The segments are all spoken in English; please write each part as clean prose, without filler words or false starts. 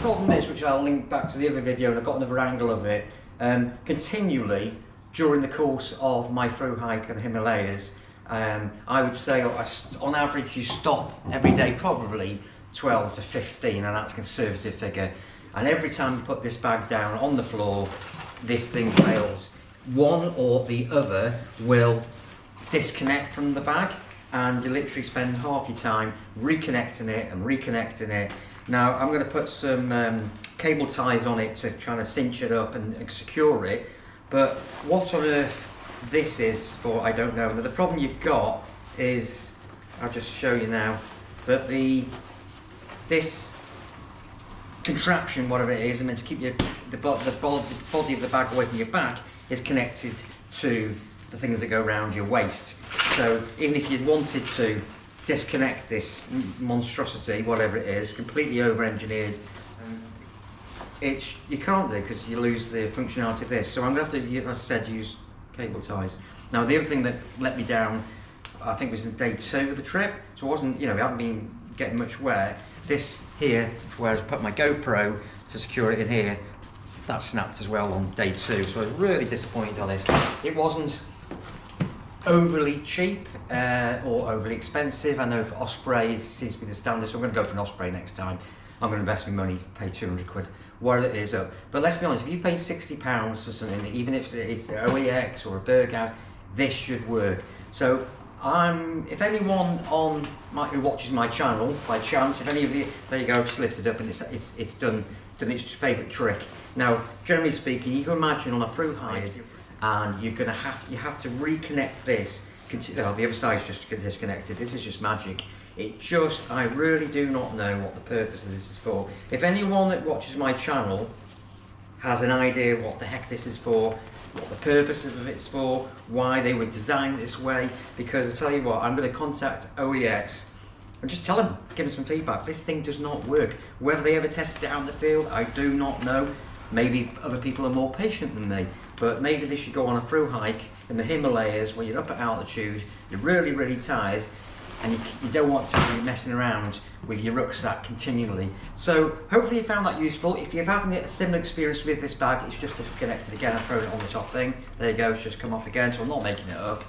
problem is, which I'll link back to the other video, and I've got another angle of it, continually during the course of my through hike in the Himalayas, I would say on average you stop every day probably 12 to 15, and that's a conservative figure. And every time you put this bag down on the floor, this thing fails. One or the other will disconnect from the bag, and you literally spend half your time reconnecting it and reconnecting it. Now I'm going to put some cable ties on it to try to cinch it up and secure it, but what on earth this is for, I don't know. Now the problem you've got is, I'll just show you now, that this contraption, whatever it is, meant to keep the body of the bag away from your back, is connected to the things that go around your waist. So even if you wanted to disconnect this monstrosity, whatever it is, completely over-engineered, you can't do, because you lose the functionality of this. So I'm going to have to, as I said, use cable ties. Now the other thing that let me down, I think, was in day 2 of the trip. So it wasn't, we hadn't been getting much wear. This here, where I put my GoPro to secure it in here, that snapped as well on day 2. So I was really disappointed on this. It wasn't overly cheap or overly expensive. I know for Osprey it seems to be the standard, so I'm going to go for an Osprey next time. I'm going to invest my money, pay 200 quid, whatever it is up. But let's be honest, if you pay £60 for something, even if it's an OEX or a Berghaus, this should work. So if anyone who watches my channel by chance, if any of you, there you go, just lift it up and it's done its favourite trick. Now, generally speaking, you can imagine on a through hike, and you have to reconnect this. The other side's just disconnected. This is just magic. I really do not know what the purpose of this is for. If anyone that watches my channel has an idea what the heck this is for, what the purpose of it's for, why they would design it this way, because I tell you what, I'm going to contact OEX and just tell them, give them some feedback. This thing does not work. Whether they ever tested it out in the field, I do not know. Maybe other people are more patient than me, but maybe they should go on a through hike in the Himalayas where you're up at altitude, you're really, really tired, and you don't want to be messing around with your rucksack continually. So hopefully you found that useful. If you've had a similar experience with this bag, it's just disconnected again. I thrown it on the top thing. There you go, it's just come off again, so I'm not making it up.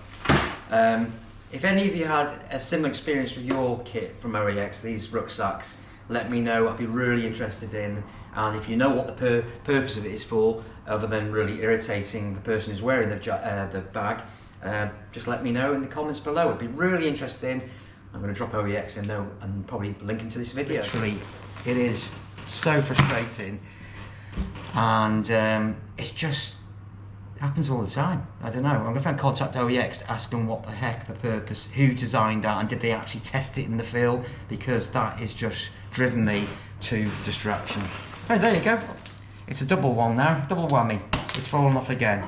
If any of you had a similar experience with your kit from OEX, these rucksacks, let me know. I'd be really interested in. And if you know what the purpose of it is for, other than really irritating the person who's wearing the bag, just let me know in the comments below. I'd be really interested in. I'm going to drop OEX in though and probably link them to this video. Literally, it is so frustrating, and it just happens all the time. I don't know. I'm going to contact OEX to ask them what the heck the purpose, who designed that, and did they actually test it in the field, because that is just driven me to distraction. Oh, there you go. It's a double one now, double whammy. It's fallen off again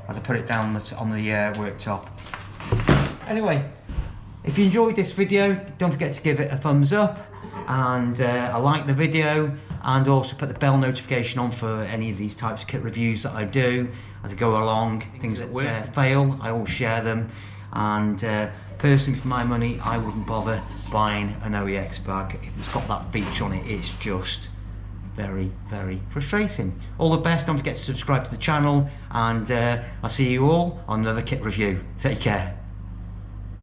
as I put it down on the worktop. Anyway, if you enjoyed this video, don't forget to give it a thumbs up and like the video, and also put the bell notification on for any of these types of kit reviews that I do as I go along. Things that fail, I always share them, and personally, for my money, I wouldn't bother buying an OEX bag. If it's got that feature on it, it's just very, very frustrating. All the best, don't forget to subscribe to the channel, and I'll see you all on another kit review. Take care.